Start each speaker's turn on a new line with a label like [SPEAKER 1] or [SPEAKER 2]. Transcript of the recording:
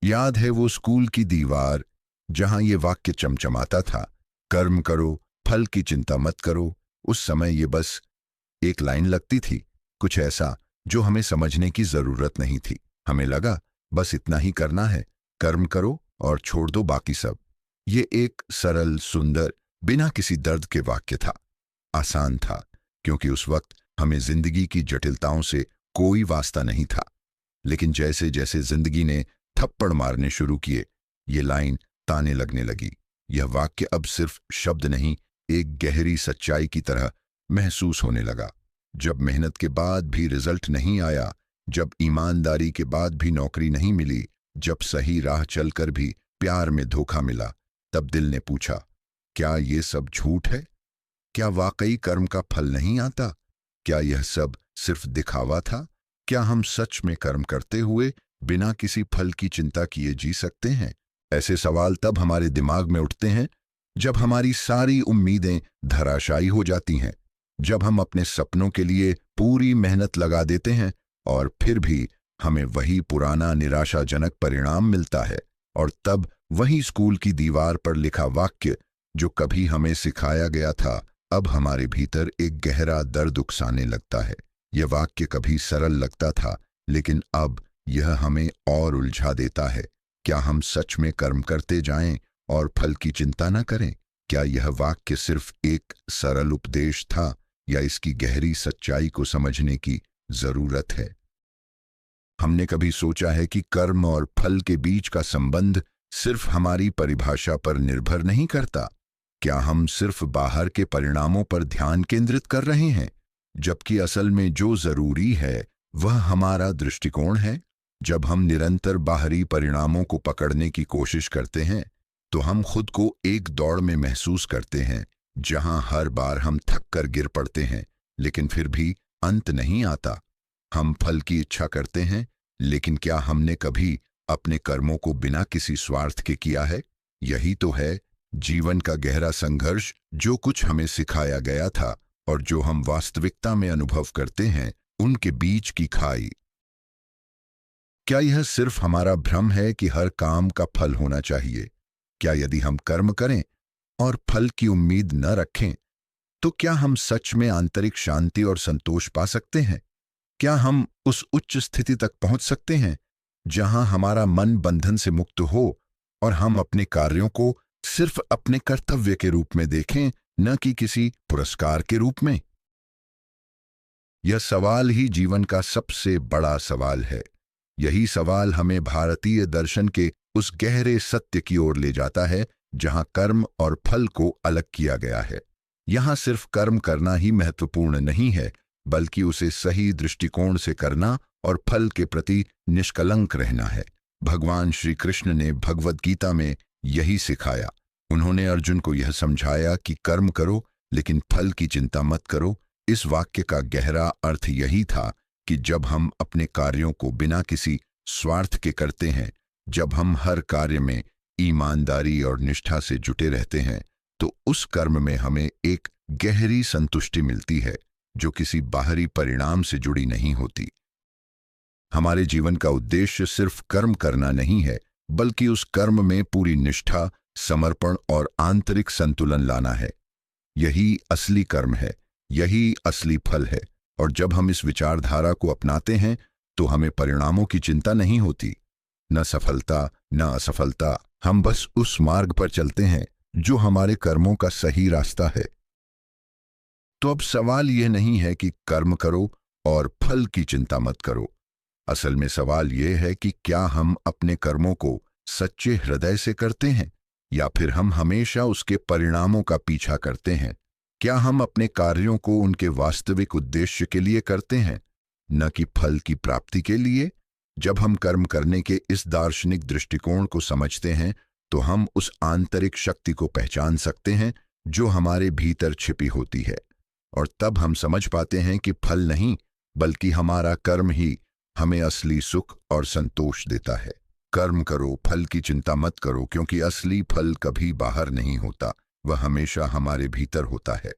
[SPEAKER 1] याद है वो स्कूल की दीवार जहां ये वाक्य चमचमाता था, कर्म करो, फल की चिंता मत करो। उस समय ये बस एक लाइन लगती थी, कुछ ऐसा जो हमें समझने की जरूरत नहीं थी। हमें लगा बस इतना ही करना है, कर्म करो और छोड़ दो बाकी सब। ये एक सरल, सुंदर, बिना किसी दर्द के वाक्य था। आसान था क्योंकि उस वक्त हमें जिंदगी की जटिलताओं से कोई वास्ता नहीं था। लेकिन जैसे जैसे जिंदगी ने थप्पड़ मारने शुरू किए, ये लाइन ताने लगने लगी। यह वाक्य अब सिर्फ शब्द नहीं, एक गहरी सच्चाई की तरह महसूस होने लगा। जब मेहनत के बाद भी रिजल्ट नहीं आया, जब ईमानदारी के बाद भी नौकरी नहीं मिली, जब सही राह चलकर भी प्यार में धोखा मिला, तब दिल ने पूछा, क्या ये सब झूठ है? क्या वाकई कर्म का फल नहीं आता? क्या यह सब सिर्फ दिखावा था? क्या हम सच में कर्म करते हुए बिना किसी फल की चिंता किए जी सकते हैं? ऐसे सवाल तब हमारे दिमाग में उठते हैं जब हमारी सारी उम्मीदें धराशायी हो जाती हैं, जब हम अपने सपनों के लिए पूरी मेहनत लगा देते हैं और फिर भी हमें वही पुराना निराशाजनक परिणाम मिलता है। और तब वही स्कूल की दीवार पर लिखा वाक्य जो कभी हमें सिखाया गया था, अब हमारे भीतर एक गहरा दर्द उकसाने लगता है। यह वाक्य कभी सरल लगता था, लेकिन अब यह हमें और उलझा देता है। क्या हम सच में कर्म करते जाएं और फल की चिंता न करें? क्या यह वाक्य सिर्फ एक सरल उपदेश था या इसकी गहरी सच्चाई को समझने की जरूरत है? हमने कभी सोचा है कि कर्म और फल के बीच का संबंध सिर्फ हमारी परिभाषा पर निर्भर नहीं करता? क्या हम सिर्फ बाहर के परिणामों पर ध्यान केंद्रित कर रहे हैं, जबकि असल में जो जरूरी है वह हमारा दृष्टिकोण है? जब हम निरंतर बाहरी परिणामों को पकड़ने की कोशिश करते हैं, तो हम खुद को एक दौड़ में महसूस करते हैं, जहां हर बार हम थक कर गिर पड़ते हैं, लेकिन फिर भी अंत नहीं आता। हम फल की इच्छा करते हैं, लेकिन क्या हमने कभी अपने कर्मों को बिना किसी स्वार्थ के किया है? यही तो है जीवन का गहरा संघर्ष, जो कुछ हमें सिखाया गया था और जो हम वास्तविकता में अनुभव करते हैं, उनके बीच की खाई। क्या यह सिर्फ हमारा भ्रम है कि हर काम का फल होना चाहिए? क्या यदि हम कर्म करें और फल की उम्मीद न रखें, तो क्या हम सच में आंतरिक शांति और संतोष पा सकते हैं? क्या हम उस उच्च स्थिति तक पहुंच सकते हैं जहां हमारा मन बंधन से मुक्त हो और हम अपने कार्यों को सिर्फ अपने कर्तव्य के रूप में देखें, न कि किसी पुरस्कार के रूप में? यह सवाल ही जीवन का सबसे बड़ा सवाल है। यही सवाल हमें भारतीय दर्शन के उस गहरे सत्य की ओर ले जाता है जहां कर्म और फल को अलग किया गया है। यहां सिर्फ कर्म करना ही महत्वपूर्ण नहीं है, बल्कि उसे सही दृष्टिकोण से करना और फल के प्रति निष्कलंक रहना है। भगवान श्री कृष्ण ने भगवद गीता में यही सिखाया। उन्होंने अर्जुन को यह समझाया कि कर्म करो, लेकिन फल की चिंता मत करो। इस वाक्य का गहरा अर्थ यही था कि जब हम अपने कार्यों को बिना किसी स्वार्थ के करते हैं, जब हम हर कार्य में ईमानदारी और निष्ठा से जुटे रहते हैं, तो उस कर्म में हमें एक गहरी संतुष्टि मिलती है जो किसी बाहरी परिणाम से जुड़ी नहीं होती। हमारे जीवन का उद्देश्य सिर्फ कर्म करना नहीं है, बल्कि उस कर्म में पूरी निष्ठा, समर्पण और आंतरिक संतुलन लाना है। यही असली कर्म है, यही असली फल है। और जब हम इस विचारधारा को अपनाते हैं, तो हमें परिणामों की चिंता नहीं होती, न सफलता न असफलता। हम बस उस मार्ग पर चलते हैं जो हमारे कर्मों का सही रास्ता है। तो अब सवाल यह नहीं है कि कर्म करो और फल की चिंता मत करो। असल में सवाल यह है कि क्या हम अपने कर्मों को सच्चे हृदय से करते हैं, या फिर हम हमेशा उसके परिणामों का पीछा करते हैं? क्या हम अपने कार्यों को उनके वास्तविक उद्देश्य के लिए करते हैं, न कि फल की प्राप्ति के लिए? जब हम कर्म करने के इस दार्शनिक दृष्टिकोण को समझते हैं, तो हम उस आंतरिक शक्ति को पहचान सकते हैं जो हमारे भीतर छिपी होती है। और तब हम समझ पाते हैं कि फल नहीं, बल्कि हमारा कर्म ही हमें असली सुख और संतोष देता है। कर्म करो, फल की चिंता मत करो, क्योंकि असली फल कभी बाहर नहीं होता, वह हमेशा हमारे भीतर होता है।